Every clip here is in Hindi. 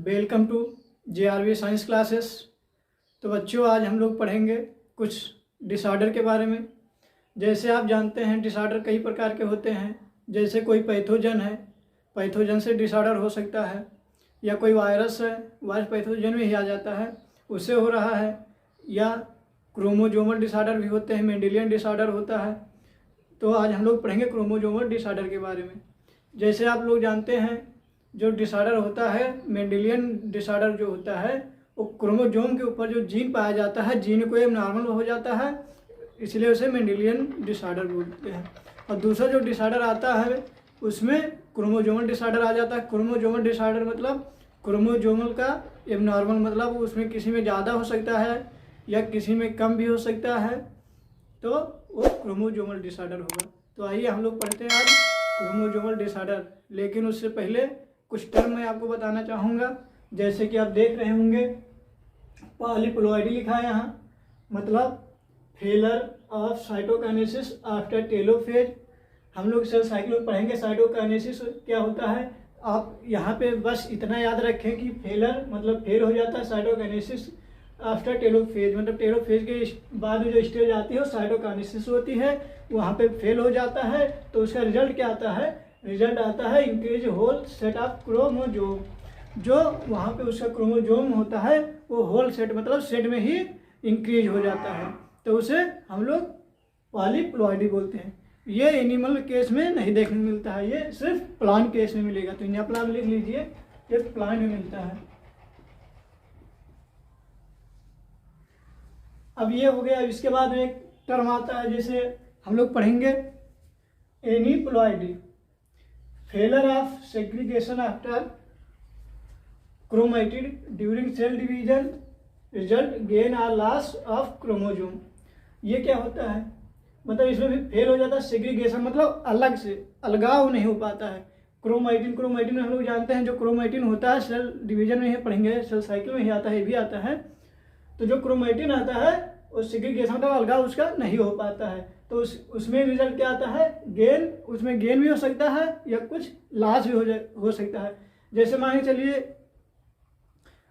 Welcome to JRV science classes. तो बच्चों, आज हम लोग पढ़ेंगे कुछ डिसऑर्डर के बारे में। जैसे आप जानते हैं डिसऑर्डर कई प्रकार के होते हैं। जैसे कोई पैथोजन है, पैथोजन से डिसऑर्डर हो सकता है, या कोई वायरस है, वायरस पैथोजन में ही आ जाता है, उससे हो रहा है। या क्रोमोजोमल डिसऑर्डर भी होते हैं, मेंडेलियन डिसऑर्डर होता है। तो आज हम लोग पढ़ेंगे क्रोमोजोमल डिसऑर्डर के बारे में। जैसे आप लोग जानते हैं जो डिसऑर्डर होता है, मेंडेलियन डिसऑर्डर जो होता है, वो क्रोमोजोम के ऊपर जो जीन पाया जाता है, जीन को एबनॉर्मल हो जाता है, इसलिए उसे मेंडेलियन डिसऑर्डर बोलते हैं। और दूसरा जो डिसऑर्डर आता है उसमें क्रोमोजोमल डिसऑर्डर आ जाता है। क्रोमोजोमल डिसऑर्डर मतलब क्रोमोजोमल का एबनॉर्मल, मतलब उसमें किसी में ज़्यादा हो सकता है या किसी में कम भी हो सकता है, तो वो क्रोमोजोमल डिसऑर्डर होगा। तो आइए हम लोग पढ़ते हैं आज क्रोमोजोमल डिसऑर्डर। लेकिन उससे पहले कुछ टर्म मैं आपको बताना चाहूँगा। जैसे कि आप देख रहे होंगे पॉलीप्लॉइडी लिखा है यहाँ, मतलब failure of cytokinesis after telophase. हम लोग सेल साइकिल में पढ़ेंगे साइटोकाइनेसिस क्या होता है। आप यहाँ पे बस इतना याद रखें कि फेलर मतलब फेल हो जाता है, साइटोकाइनेसिस आफ्टर टेलोफेज मतलब टेलोफेज के बाद जो स्टेज आती है वो साइटोकाइनेसिस होती है, वहाँ पे फेल हो जाता है। तो उसका रिजल्ट क्या आता है? रिजल्ट आता है increase whole set of chromosome. जो वहाँ पे उसका क्रोमोजोम होता है वो होल सेट मतलब सेट में ही इंक्रीज हो जाता है, तो उसे हम लोग पॉलीप्लॉइडी बोलते हैं। ये एनिमल केस में नहीं देखने को मिलता है, ये सिर्फ प्लांट केस में मिलेगा। तो यहाँ प्लांट लिख लीजिए, ये प्लांट में मिलता है। अब ये हो गया। इसके बाद एक टर्म आता है, जैसे हम लोग पढ़ेंगे aneuploidy, failure of segregation after chromatid during cell division, result gain और लॉस ऑफ क्रोमोजोम। ये क्या होता है? मतलब इसमें भी फेल हो जाता है। सेग्रीगेशन मतलब अलग से अलगाव नहीं हो पाता है। क्रोमैटिन में हम लोग जानते हैं जो क्रोमैटिन होता है सेल डिवीजन में ही पढ़ेंगे, सेल साइकिल में ही आता है, ये भी आता है। तो जो क्रोमैटिन आता है वो सेग्रीगेशन मतलब अलगाव उसका नहीं हो पाता है, तो उसमें रिजल्ट क्या आता है? गेन। उसमें गेन भी हो सकता है या कुछ लॉस भी हो सकता है। जैसे मान के चलिए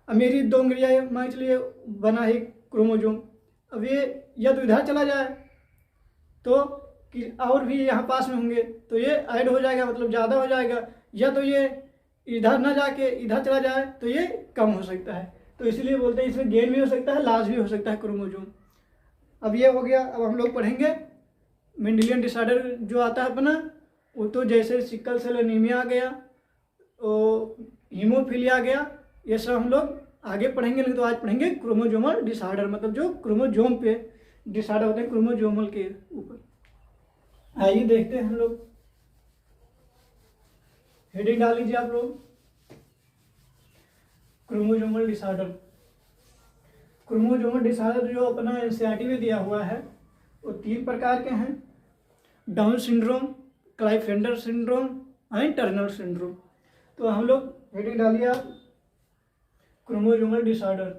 अब मेरी 2 उंगलियाँ मान के चलिए बना है क्रोमोजोम, अब ये या तो इधर चला जाए तो और भी यहाँ पास में होंगे तो ये ऐड हो जाएगा, मतलब ज़्यादा हो जाएगा, या तो ये इधर ना जाके इधर चला जाए तो ये कम हो सकता है। तो इसलिए बोलते हैं इसमें गेन भी हो सकता है, लॉस भी हो सकता है क्रोमोजोम। अब ये हो गया। अब हम लोग पढ़ेंगे मेंडेलियन डिसऑर्डर जो आता है अपना, वो तो जैसे सिकल सेल एनीमिया आ गया, हीमोफीलिया आ गया, ये सब हम लोग आगे पढ़ेंगे। लेकिन तो आज पढ़ेंगे क्रोमोजोमल डिसऑर्डर, मतलब जो क्रोमोजोम पे डिसऑर्डर होते हैं क्रोमोजोमल के ऊपर। आइए देखते हैं हम लोग। हेडिंग डाल लीजिए आप लोग, क्रोमोजोमल डिसऑर्डर। क्रोमोजोमल डिसऑर्डर जो अपना एनसीईआरटी में दिया हुआ है वो 3 प्रकार के हैं: Down syndrome, Klinefelter syndrome and Turner syndrome. तो हम लोग हेडिंग डालिए आप, क्रोमोजोमल डिसऑर्डर।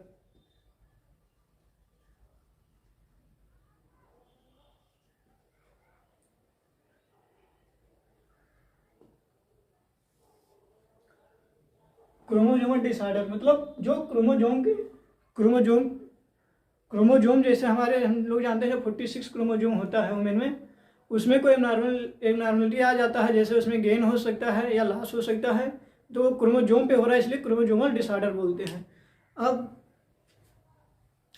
क्रोमोजोमल डिसऑर्डर मतलब जो क्रोमोजोम जैसे हमारे हम लोग जानते हैं 46 क्रोमोजोम होता है वुमेन में, उसमें कोई एबनॉर्मलिटी आ जाता है, जैसे उसमें गेन हो सकता है या लॉस हो सकता है, तो क्रोमोजोम पे हो रहा है, इसलिए क्रोमोजोमल डिसऑर्डर बोलते हैं। अब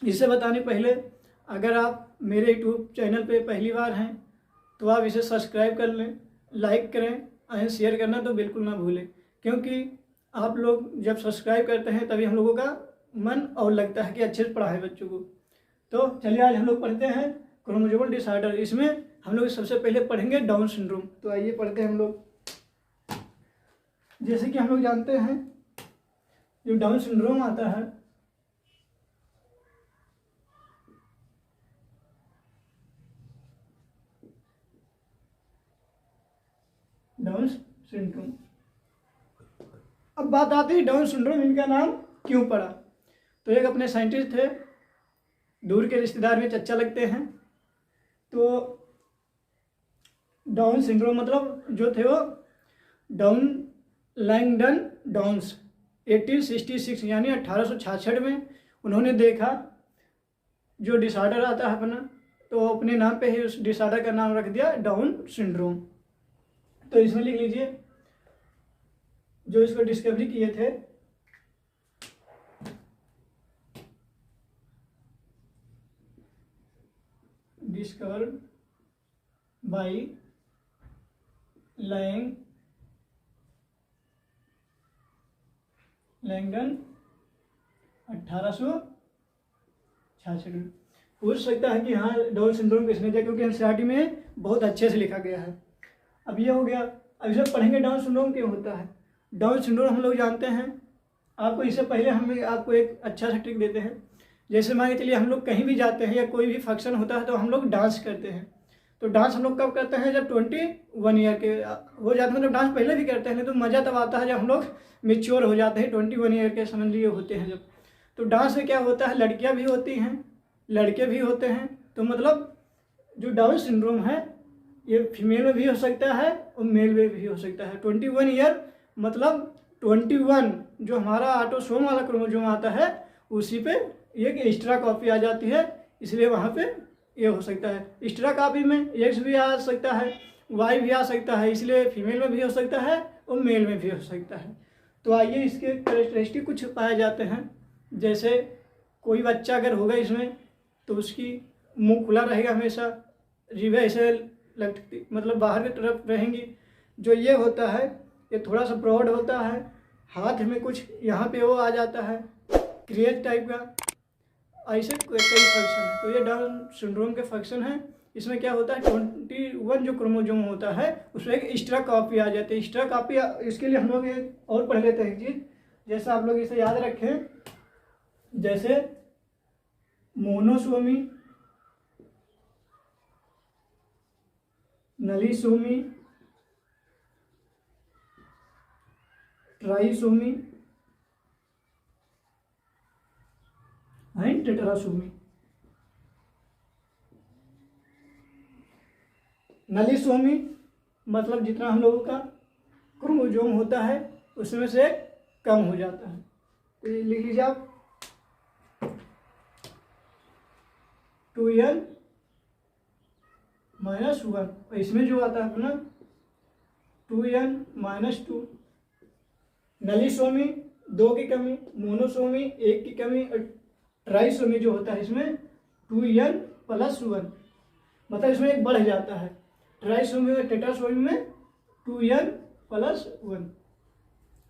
इसे बताने पहले अगर आप मेरे यूट्यूब चैनल पे पहली बार हैं तो आप इसे सब्सक्राइब कर लें, लाइक करें और शेयर करना तो बिल्कुल ना भूलें, क्योंकि आप लोग जब सब्सक्राइब करते हैं तभी हम लोगों का मन और लगता है कि अच्छे से पढ़ाए बच्चों को। तो चलिए आज हम लोग पढ़ते हैं क्रोमोजोमल डिसऑर्डर। इसमें हम लोग सबसे पहले पढ़ेंगे डाउन सिंड्रोम। तो आइए पढ़ते हैं हम लोग। जैसे कि हम लोग जानते हैं जो डाउन सिंड्रोम आता है, डाउन सिंड्रोम। अब बात आती है डाउन सिंड्रोम इनका नाम क्यों पड़ा। तो एक अपने साइंटिस्ट थे, दूर के रिश्तेदार में चचा लगते हैं, तो डाउन सिंड्रोम मतलब जो थे वो डाउन लैंगडन डाउन्स, 1866 यानी 1866 में उन्होंने देखा जो डिसऑर्डर आता है अपना, तो अपने नाम पे ही उस डिसऑर्डर का नाम रख दिया डाउन सिंड्रोम। तो इसमें लिख लीजिए जो इसको डिस्कवरी किए थे डिस्कवर्ड बाय लैंगडन 1866 में। पूछ सकता है कि हाँ डाउन सिंड्रोम किसने दिया, क्योंकि एनसीईआरटी में बहुत अच्छे से लिखा गया है। अब ये हो गया। अब इसे पढ़ेंगे डाउन सिंड्रोम क्यों होता है। डाउन सिंड्रोम हम लोग जानते हैं, आपको इससे पहले हम आपको एक अच्छा सा ट्रिक देते हैं। जैसे मान के चलिए हम लोग कहीं भी जाते हैं या कोई भी फंक्शन होता है तो हम लोग डांस करते हैं। तो डांस हम लोग कब करते हैं, जब 21 ईयर के हो जाते हैं। मतलब डांस पहले भी करते हैं, तो मज़ा तब आता है जब हम लोग मेच्योर हो जाते हैं, 21 ईयर के समझ लिए होते हैं जब। तो डांस में क्या होता है, लड़कियां भी होती हैं लड़के भी होते हैं। तो मतलब जो डाउन सिंड्रोम है ये फीमेल में भी हो सकता है और मेल में भी हो सकता है। 21 ईयर मतलब 21 जो हमारा ऑटोसोम वाला क्रोमोसोम आता है उसी पे एक एक्स्ट्रा कॉपी आ जाती है, इसलिए वहाँ पे ये हो सकता है। एक्स्ट्रा कॉपी में एक्स भी आ सकता है, वाई भी आ सकता है, इसलिए फीमेल में भी हो सकता है और मेल में भी हो सकता है। तो आइए इसके कैरेक्टरिस्टिक कुछ पाए जाते हैं। जैसे कोई बच्चा अगर होगा इसमें तो उसकी मुंह खुला रहेगा हमेशा, जीभ ऐसे लगती मतलब बाहर की तरफ रहेंगी। जो ये होता है ये थोड़ा सा ब्रॉड होता है, हाथ में कुछ यहाँ पे वो आ जाता है क्रिएज टाइप का, ऐसे कई फंक्शन है। तो ये डाउन सिंड्रोम के फंक्शन है। इसमें क्या होता है 21 जो क्रोमोसोम होता है उसमें एक एक्स्ट्रा कॉपी आ जाती है। एक्स्ट्रा कॉपी इसके लिए हम लोग एक और पढ़ लेते हैं चीज़, जैसे आप लोग इसे याद रखें। जैसे मोनोसोमी, नलीसोमी, ट्राइसोमी एंड टेट्रासोमी। नलीसोमी मतलब जितना हम लोगों का क्रोमोसोम होता है उसमें से कम हो जाता है। तो ये लिख लीजिए आप 2n - 1। और इसमें जो आता है अपना 2n - 2। नलीसोमी 2 की कमी, मोनोसोमी 1 की कमी और ट्राइसोमी जो होता है इसमें 2n + 1 मतलब इसमें एक बढ़ जाता है। ट्राइसोमी और टेट्रासोमी में 2n + 1,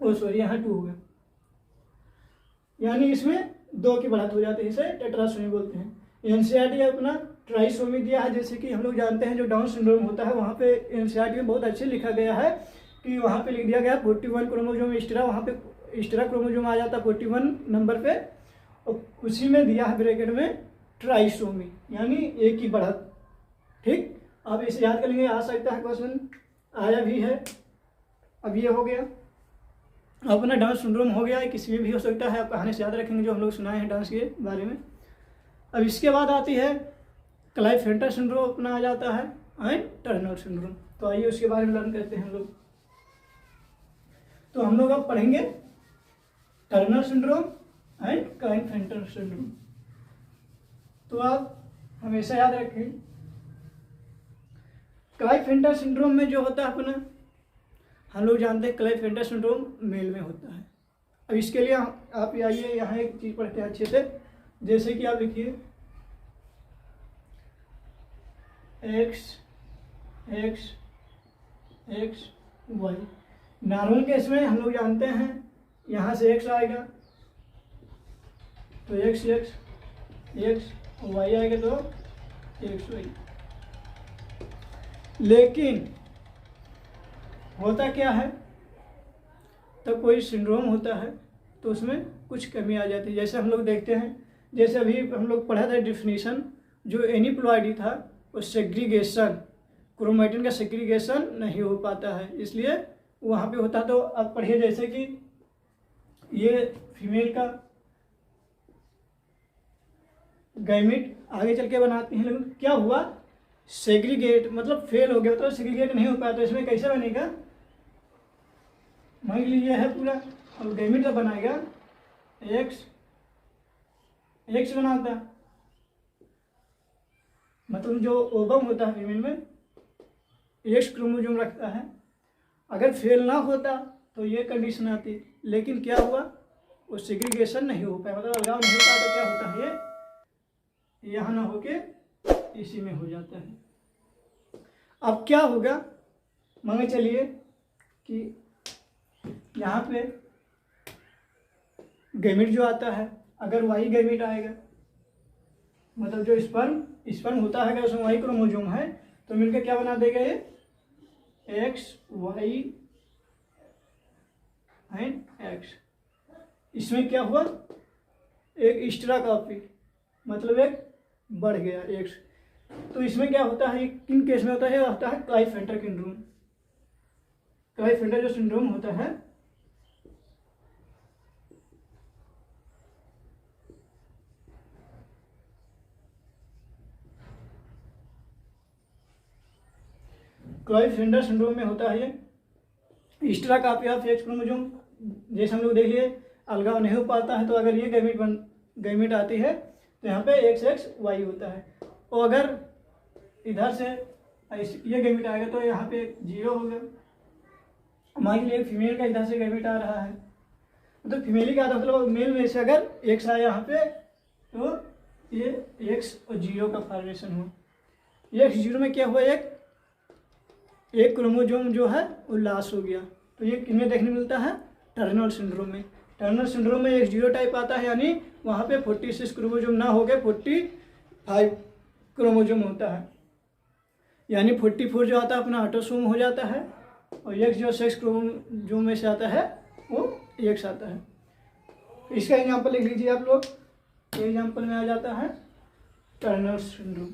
ओ सॉरी यहाँ 2 हो गया, यानी इसमें 2 की बढ़त हो जाती है, इसे टेट्रासोमी बोलते हैं। एनसीईआरटी अपना ट्राइसोमी दिया है। जैसे कि हम लोग जानते हैं जो डाउन सिंड्रोम होता है वहाँ पे एनसीईआरटी में बहुत अच्छे लिखा गया है कि वहाँ पे लिख दिया गया 41 क्रोमोसोम एक्स्ट्रा, वहाँ पे एक्स्ट्रा क्रोमोसोम आ जाता है 41 नंबर पे, और उसी में दिया है ब्रैकेट में ट्राइसोमी यानी 1 की बढ़त। ठीक, अब इसे याद कर लेंगे, आ सकता है क्वेश्चन, आया भी है। अब ये हो गया अपना डाउन सिंड्रोम हो गया, किसी में भी हो सकता है। आप कहानी से याद रखेंगे जो हम लोग सुनाए हैं डांस के बारे में। अब इसके बाद आती है क्लाइफेंटर सिंड्रोम अपना आ जाता है एंड टर्नर सिंड्रोम। तो आइए उसके बारे में लर्न करते हैं हम लोग। तो हम लोग अब पढ़ेंगे टर्नर सिंड्रोम एंड क्लाइफेंटर सिंड्रोम। तो आप हमेशा याद रखें क्लाइफेंटर सिंड्रोम में जो होता है अपना, हम लोग जानते हैं क्लाइफेंटर सिंड्रोम मेल में होता है। अब इसके लिए आप आइए यहाँ एक चीज़ पढ़ते हैं अच्छे से। जैसे कि आप लिखिए x x x y। Normal case में हम लोग जानते हैं यहाँ से x आएगा तो x x x, y आएगा तो x y। लेकिन होता क्या है, तो कोई सिंड्रोम होता है तो उसमें कुछ कमी आ जाती है। जैसे हम लोग देखते हैं, जैसे अभी हम लोग पढ़ा था डिफिनीशन, जो एनीप्लॉयडी था वो सेग्रीगेशन, क्रोमैटिन का सेग्रीगेशन नहीं हो पाता है, इसलिए वहाँ पे होता। तो अब पढ़िए जैसे कि ये फीमेल का गैमेट आगे चल के बनाती हैं, लेकिन क्या हुआ सेग्रीगेट मतलब फेल हो गया, तो सेग्रीगेट नहीं हो पाया। तो इसमें कैसे बनेगा, मान लीजिए है पूरा अब गैमेट जब बनाएगा एक्स बनाता, मतलब जो ओवम होता है फीमेल में एक्स क्रोमोसोम रखता है। अगर फेल ना होता तो ये कंडीशन आती, लेकिन क्या हुआ, वो सेग्रीगेशन नहीं हो पाया, मतलब अलगाव नहीं हो पाया, तो क्या होता है ये यहाँ ना होके इसी में हो जाता है। अब क्या होगा, मान के चलिए कि यहाँ पे गैमेट जो आता है, अगर वाई गैमेट आएगा, मतलब जो स्पर्म होता है, अगर उसमें वाई क्रोमोसोम है तो मिलकर क्या बना देगा ये एक्स वाई एंड एक्स। इसमें क्या हुआ, एक एक्स्ट्रा कॉपी, मतलब एक बढ़ गया एक्स। तो इसमें क्या होता है, किन केस में होता है क्लाइफेंटर सिंड्रोम। क्लाइफेंटर जो सिंड्रोम होता है, क्लाइफेंटर सिंड्रोम में होता है ये extra copy of x chromosome, जैसे हम लोग देख लिए अलगाव नहीं हो पाता है, तो अगर ये गैमेट आती है तो यहाँ पे एक्स वाई होता है। और अगर इधर से ये गैमेट आएगा तो यहाँ पे 0 होगा। मान लीजिए फीमेल का इधर से गैमेट आ रहा है, तो फीमेल ही का आता, मतलब मेल में से अगर एक्स आया यहाँ पे तो ये एक्स और 0 का फॉर्मेशन हुआ। एक्स 0 में क्या हुआ, एक क्रोमोसोम जो है वो लॉस हो गया। तो ये किसमें देखने मिलता है, टर्नर सिंड्रोम में। टर्नर सिंड्रोम में एक 0 टाइप आता है, यानी वहाँ पे 46 क्रोमोसोम ना हो गए 45 क्रोमोसोम होता है, यानी 44 जो आता है अपना ऑटोसोम हो जाता है, और एक्स जो सेक्स क्रोमोसोम में से आता है वो एक्स आता है। इसका एग्जाम्पल लिख लीजिए आप लोग, एग्जाम्पल में आ जाता है टर्नर सिंड्रोम।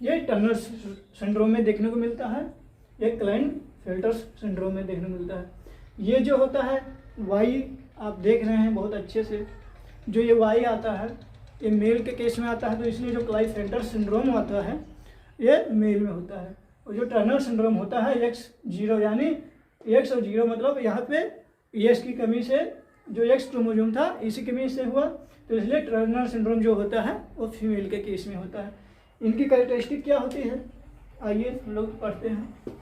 ये टर्नर सिंड्रोम में देखने को मिलता है, एक क्लाइनफेल्टर सिंड्रोम में देखने को मिलता है। ये जो होता है वाई, आप देख रहे हैं बहुत अच्छे से, जो ये वाई आता है ये मेल के केस में आता है, तो इसलिए जो क्लाइनफेल्टर सिंड्रोम आता है ये मेल में होता है। और जो टर्नर सिंड्रोम होता है एक्स 0, यानी एक्स और 0 मतलब यहाँ पे एक्स की कमी से जो एक्स क्रोमोसोम था इसी कमी से हुआ, तो इसलिए टर्नर सिंड्रोम जो होता है वो फीमेल के केस में होता है। इनकी कैरेक्टरिस्टिक क्या होती है, आइए हम लोग पढ़ते हैं।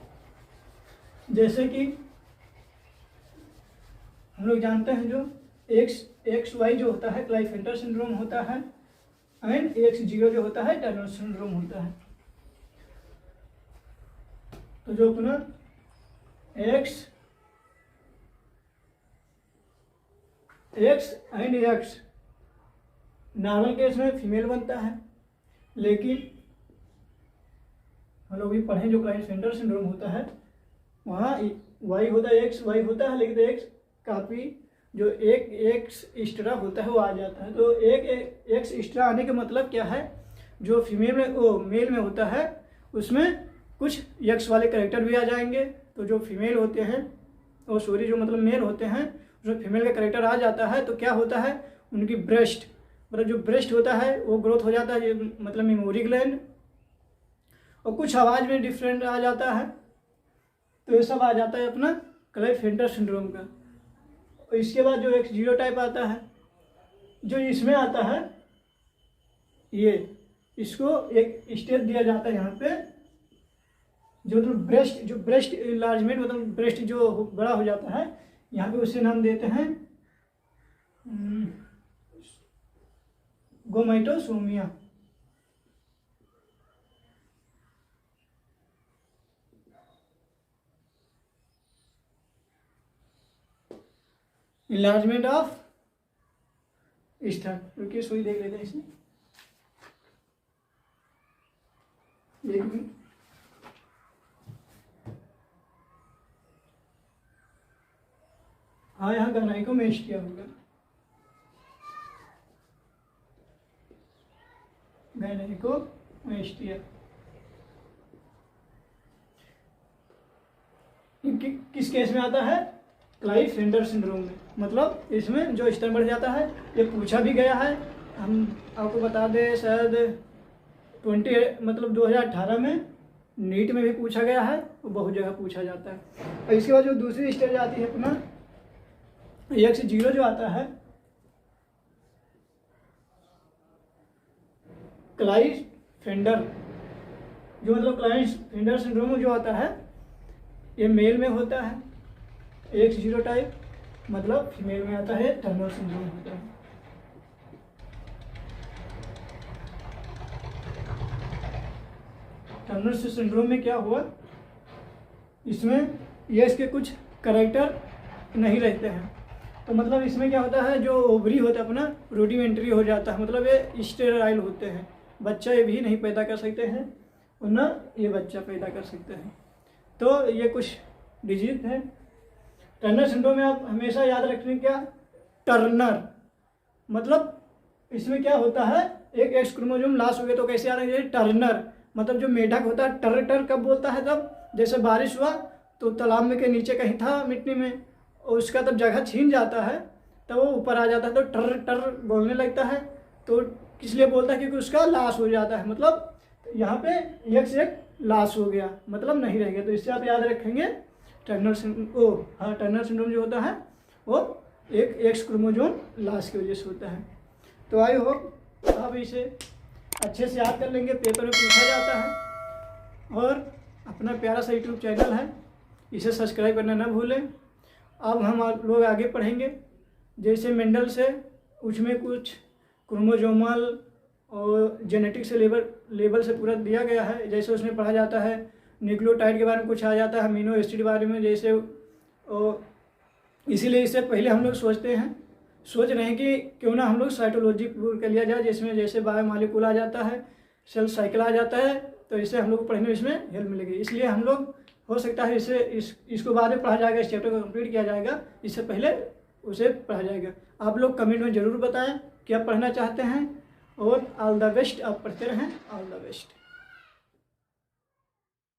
जैसे कि हम लोग जानते हैं जो एक्स वाई जो होता है क्लाइफेंटर सिंड्रोम होता है, एंड एक्स 0 जो होता है टर्नर सिंड्रोम होता है। तो जो अपना x and x normal case में फीमेल बनता है, लेकिन हम लोग भी पढ़ें जो क्लाइनफेल्टर सिंड्रोम होता है वहाँ वाई होता है, एक्स वाई होता है, लेकिन एक्स काफ़ी जो एक एक्स एक्स्ट्रा होता है वो आ जाता है। तो एक एक्स एक्स्ट्रा आने का मतलब क्या है, जो फीमेल में वो मेल में होता है उसमें कुछ एक्स वाले कैरेक्टर भी आ जाएंगे। तो जो फीमेल होते हैं वो जो मतलब मेल होते हैं उसमें फीमेल का कैरेक्टर आ जाता है, तो क्या होता है उनकी ब्रेस्ट, मतलब जो ब्रेस्ट होता है वो ग्रोथ हो जाता है, ये मतलब मेमोरी ग्लैंड, और कुछ आवाज़ में डिफरेंट आ जाता है। तो ये सब आ जाता है अपना क्लाइनफेल्टर सिंड्रोम का। और इसके बाद जो एक 0 टाइप आता है, जो इसमें आता है ये, इसको एक स्टेज दिया जाता है यहाँ पे, जो ब्रेस्ट इनलार्जमेंट, मतलब ब्रेस्ट जो बड़ा हो जाता है, यहाँ पे उसे नाम देते हैं गोमेटोसोमिया। इनलार्जमेंट ऑफ स्टर्न, रुकिए सुई देख लेते हैं इसमें, एक मिनट। हाँ यहाँ गहराई को मैच किया होगा, गहराई को मैच किया। किस केस में आता है, क्लाइनफेल्टर सिंड्रोम में, मतलब इसमें जो स्तर बढ़ जाता है। ये पूछा भी गया है, हम आपको बता दें शायद मतलब 2018 में नीट में भी पूछा गया है और बहुत जगह पूछा जाता है। और इसके बाद जो दूसरी स्टेज आती है अपना X0 जो आता है, क्लाइस्टेंडर, जो मतलब क्लाइस्टेंडर सिंड्रोम जो आता है ये मेल में होता है। X0 टाइप मतलब फीमेल में आता है, टर्नर सिंड्रोम होता है। टर्नर सिंड्रोम में क्या हुआ, इसमें ये इसके कुछ कैरेक्टर नहीं रहते हैं। तो मतलब इसमें क्या होता है, जो ओवरी होता है अपना रूडिमेंट्री हो जाता है, मतलब ये स्टेराइल होते हैं, बच्चा ये भी नहीं पैदा कर सकते हैं और ना ये बच्चा पैदा कर सकते हैं। तो ये कुछ डिजीज है। टर्नर सिंड्रोम में आप हमेशा याद रखें क्या, टर्नर मतलब इसमें क्या होता है, एक एक्स क्रोमोसोम लॉस हो गया तो कैसे आ रहा है टर्नर, मतलब जो मेढक होता है टर टर कब बोलता है, तब जैसे बारिश हुआ तो तालाब में के नीचे कहीं था मिट्टी में और उसका तब जगह छीन जाता है तब वो ऊपर आ जाता है तो टर टर बोलने लगता है। तो किस लिए बोलता है, क्योंकि उसका लॉस हो जाता है, मतलब यहाँ पे एक लॉस हो गया, मतलब नहीं रह गया। तो इससे आप याद रखेंगे टर्नर सिंड्रोम जो होता है वो एक एक्स क्रोमोसोम लॉस की वजह से होता है। तो आई होप आप इसे अच्छे से याद कर लेंगे, पेपर में पूछा जाता है। और अपना प्यारा सा यूट्यूब चैनल है, इसे सब्सक्राइब करना ना भूलें। अब हम लोग आगे पढ़ेंगे, जैसे मेंडल से उसमें कुछ क्रोमोसोमल और जेनेटिक से लेवल से पूरा दिया गया है। जैसे उसमें पढ़ा जाता है न्यूक्लियोटाइड के बारे में कुछ आ जाता है, अमीनो एसिड के बारे में जैसे, और इसीलिए इससे पहले हम लोग सोच रहे हैं कि क्यों ना हम लोग साइटोलॉजी पूर्ण कर लिया जाए, जिसमें जैसे बायोमॉलिक्यूल आ जाता है, सेल साइकिल आ जाता है, तो इससे हम लोग को पढ़ने में इसमें हेल्प मिलेगी। इसलिए हम लोग हो सकता है इसको बाद में पढ़ा जाएगा, इस चैप्टर को कंप्लीट किया जाएगा, इससे पहले उसे पढ़ा जाएगा। आप लोग कमेंट में ज़रूर बताएं कि आप पढ़ना चाहते हैं, और ऑल द बेस्ट, आप पढ़ते रहें, ऑल द बेस्ट।